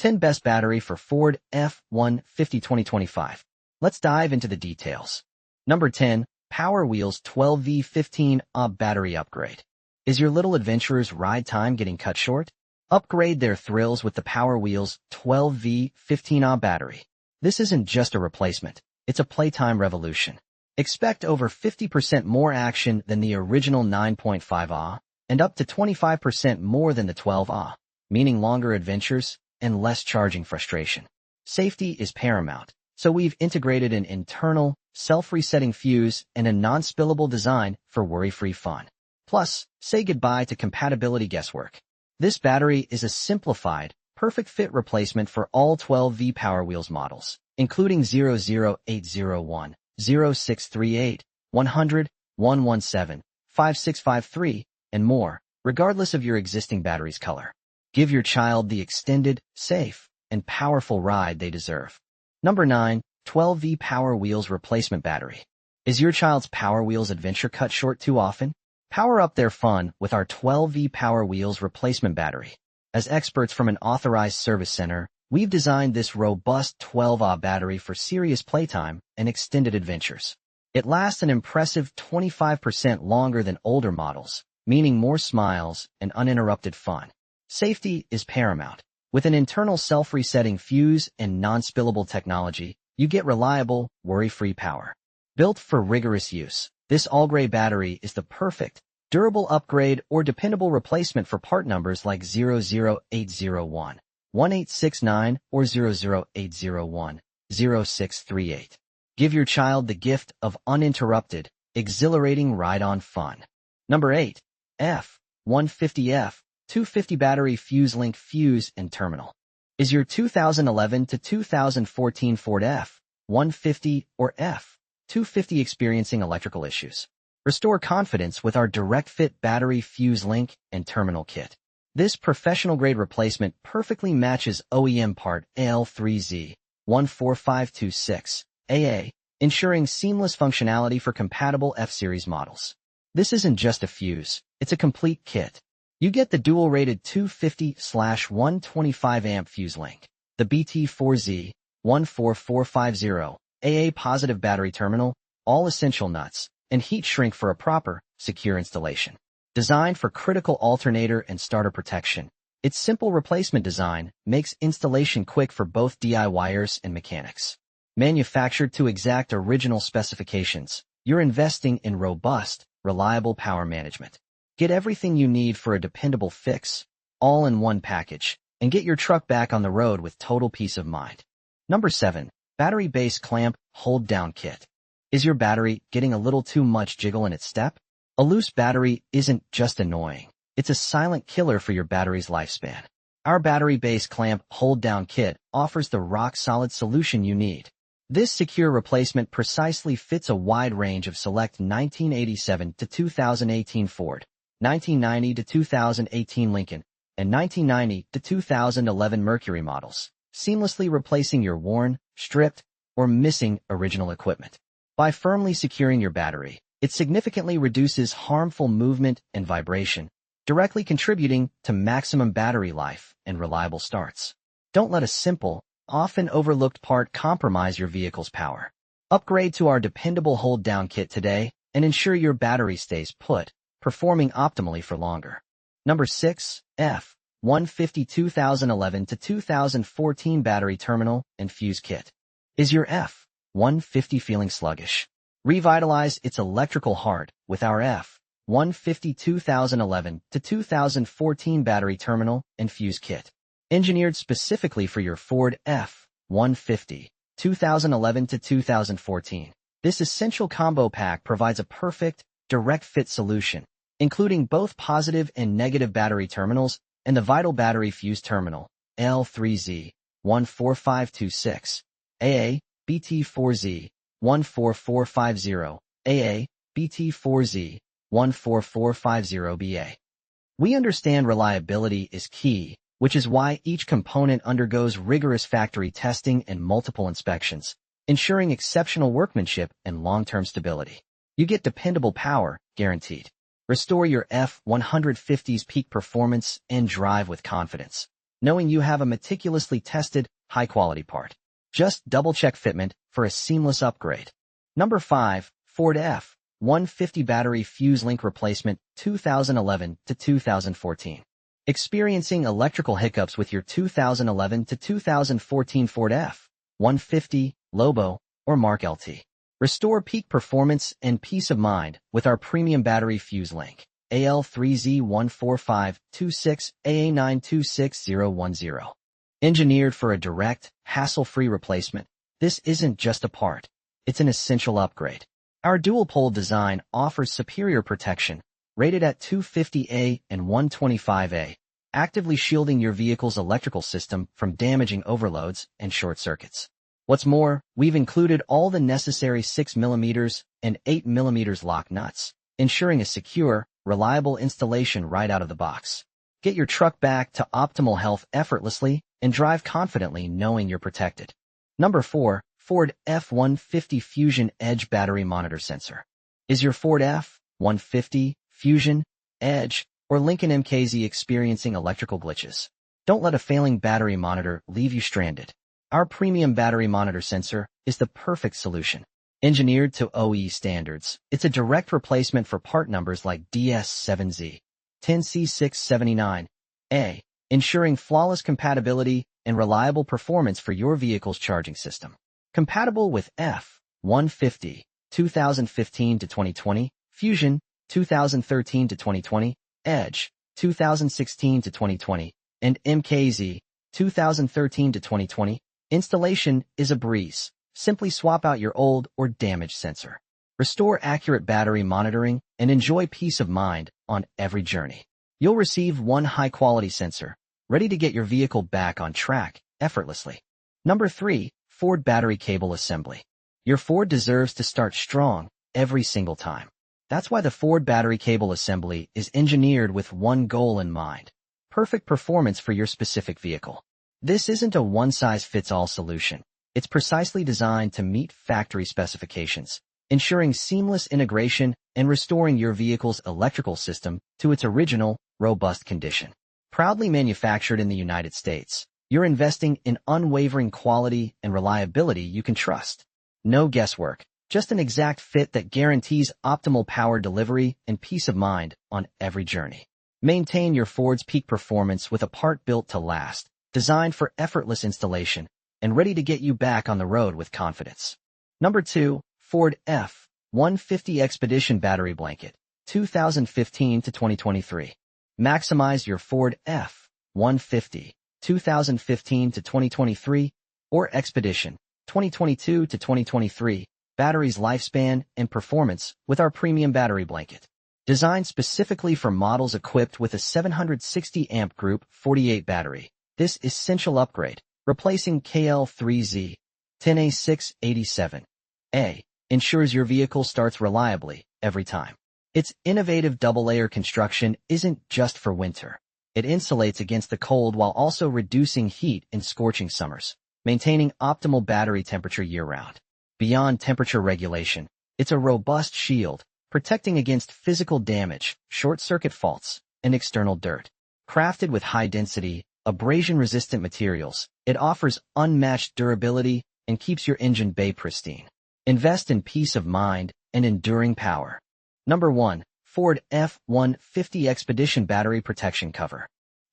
10 Best Battery for Ford F-150 2025. Let's dive into the details. Number 10. Power Wheels 12V15Ah Battery Upgrade. Is your little adventurer's ride time getting cut short? Upgrade their thrills with the Power Wheels 12V15Ah battery. This isn't just a replacement, it's a playtime revolution. Expect over 50% more action than the original 9.5Ah and up to 25% more than the 12Ah, meaning longer adventures and less charging frustration. Safety is paramount, so we've integrated an internal, self-resetting fuse and a non-spillable design for worry-free fun. Plus, say goodbye to compatibility guesswork. This battery is a simplified, perfect fit replacement for all 12V Power Wheels models, including 00801, 0638, 100, 117, 5653, and more, regardless of your existing battery's color. Give your child the extended, safe, and powerful ride they deserve. Number 9. 12V Power Wheels Replacement Battery. Is your child's Power Wheels adventure cut short too often? Power up their fun with our 12V Power Wheels Replacement Battery. As experts from an authorized service center, we've designed this robust 12Ah battery for serious playtime and extended adventures. It lasts an impressive 25% longer than older models, meaning more smiles and uninterrupted fun. Safety is paramount. With an internal self-resetting fuse and non-spillable technology, you get reliable, worry-free power. Built for rigorous use, this all-gray battery is the perfect, durable upgrade or dependable replacement for part numbers like 00801, 1869, or 00801, 0638. Give your child the gift of uninterrupted, exhilarating ride-on fun. Number 8. F-150 F-250 Battery Fuselink Fuse and Terminal. Is your 2011 to 2014 Ford F-150 or F-250 experiencing electrical issues? Restore confidence with our direct-fit battery fuse link and terminal kit. This professional-grade replacement perfectly matches OEM part AL3Z14526AA, ensuring seamless functionality for compatible F-Series models. This isn't just a fuse, it's a complete kit. You get the dual-rated 250/125 amp fuse link, the BT4Z14450 AA positive battery terminal, all essential nuts, and heat shrink for a proper, secure installation. Designed for critical alternator and starter protection, its simple replacement design makes installation quick for both DIYers and mechanics. Manufactured to exact original specifications, you're investing in robust, reliable power management. Get everything you need for a dependable fix, all in one package, and get your truck back on the road with total peace of mind. Number 7. Battery Base Clamp Hold-Down Kit. Is your battery getting a little too much jiggle in its step? A loose battery isn't just annoying, it's a silent killer for your battery's lifespan. Our Battery Base Clamp Hold-Down Kit offers the rock-solid solution you need. This secure replacement precisely fits a wide range of select 1987 to 2018 Ford, 1990 to 2018 Lincoln, and 1990 to 2011 Mercury models, seamlessly replacing your worn, stripped, or missing original equipment. By firmly securing your battery, it significantly reduces harmful movement and vibration, directly contributing to maximum battery life and reliable starts. Don't let a simple, often overlooked part compromise your vehicle's power. Upgrade to our dependable hold-down kit today and ensure your battery stays put, performing optimally for longer. Number 6. F-150 2011 to 2014 Battery Terminal and Fuse Kit. Is your F-150 feeling sluggish? Revitalize its electrical heart with our F-150 2011 to 2014 Battery Terminal and Fuse Kit. Engineered specifically for your Ford F-150 2011 to 2014, this essential combo pack provides a perfect, direct-fit solution, including both positive and negative battery terminals and the vital battery fuse terminal, L3Z14526, AA, BT4Z14450, AA, BT4Z14450BA. We understand reliability is key, which is why each component undergoes rigorous factory testing and multiple inspections, ensuring exceptional workmanship and long-term stability. You get dependable power, guaranteed. Restore your F-150's peak performance and drive with confidence. knowing you have a meticulously tested, high-quality part. Just double-check fitment for a seamless upgrade. Number 5. Ford F-150 Battery Fuselink Replacement 2011 to 2014. Experiencing electrical hiccups with your 2011 to 2014 Ford F-150, Lobo, or Mark LT? Restore peak performance and peace of mind with our premium battery Fuselink. AL3Z14526AA926010. Engineered for a direct, hassle-free replacement, this isn't just a part. It's an essential upgrade. Our dual-pole design offers superior protection, rated at 250A and 125A, actively shielding your vehicle's electrical system from damaging overloads and short circuits. What's more, we've included all the necessary 6mm and 8mm lock nuts, ensuring a secure, reliable installation right out of the box. Get your truck back to optimal health effortlessly and drive confidently knowing you're protected. Number 4. Ford F-150 Fusion Edge Battery Monitor Sensor. Is your Ford F-150, Fusion, Edge, or Lincoln MKZ experiencing electrical glitches? Don't let a failing battery monitor leave you stranded. Our premium battery monitor sensor is the perfect solution. Engineered to OE standards, it's a direct replacement for part numbers like DS7Z, 10C679A, ensuring flawless compatibility and reliable performance for your vehicle's charging system. Compatible with F-150, 2015 to 2020, Fusion, 2013 to 2020, Edge, 2016 to 2020, and MKZ, 2013 to 2020, installation is a breeze. Simply swap out your old or damaged sensor. Restore accurate battery monitoring and enjoy peace of mind on every journey. You'll receive one high-quality sensor, ready to get your vehicle back on track effortlessly. Number 3. Ford Battery Cable Assembly. Your Ford deserves to start strong every single time. That's why the Ford Battery Cable Assembly is engineered with one goal in mind: perfect performance for your specific vehicle. This isn't a one-size-fits-all solution. It's precisely designed to meet factory specifications, ensuring seamless integration and restoring your vehicle's electrical system to its original, robust condition. Proudly manufactured in the United States, you're investing in unwavering quality and reliability you can trust. No guesswork, just an exact fit that guarantees optimal power delivery and peace of mind on every journey. Maintain your Ford's peak performance with a part built to last, designed for effortless installation, and ready to get you back on the road with confidence. Number 2. Ford F-150 Expedition Battery Blanket, 2015 to 2023. Maximize your Ford F-150, 2015 to 2023, or Expedition, 2022 to 2023, battery's lifespan and performance with our premium battery blanket. Designed specifically for models equipped with a 760 amp group 48 battery, this essential upgrade, replacing KL3Z 10A687A, ensures your vehicle starts reliably every time. Its innovative double-layer construction isn't just for winter. It insulates against the cold while also reducing heat in scorching summers, maintaining optimal battery temperature year-round. Beyond temperature regulation, it's a robust shield, protecting against physical damage, short-circuit faults, and external dirt. Crafted with high-density, abrasion-resistant materials, it offers unmatched durability and keeps your engine bay pristine. Invest in peace of mind and enduring power. Number 1. Ford F-150 Expedition Battery Protection Cover.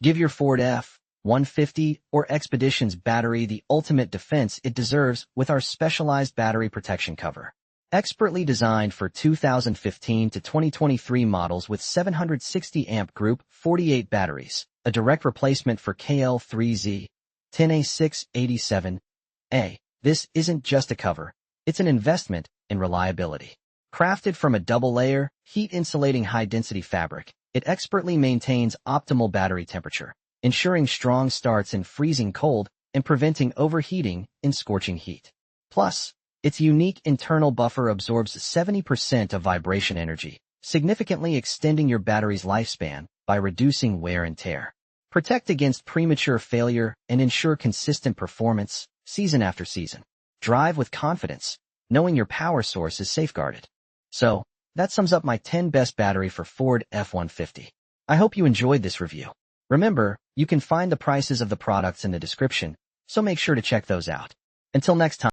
Give your Ford F-150 or Expedition's battery the ultimate defense it deserves with our specialized battery protection cover. Expertly designed for 2015 to 2023 models with 760 amp group 48 batteries, a direct replacement for KL3Z 10A687A. This isn't just a cover, it's an investment in reliability. Crafted from a double-layer, heat-insulating high-density fabric, it expertly maintains optimal battery temperature, ensuring strong starts in freezing cold and preventing overheating in scorching heat. Plus, its unique internal buffer absorbs 70% of vibration energy, significantly extending your battery's lifespan by reducing wear and tear. Protect against premature failure and ensure consistent performance season after season. Drive with confidence, knowing your power source is safeguarded. So, that sums up my 10 best battery for Ford F-150. I hope you enjoyed this review. Remember, You can find the prices of the products in the description, so make sure to check those out. Until next time.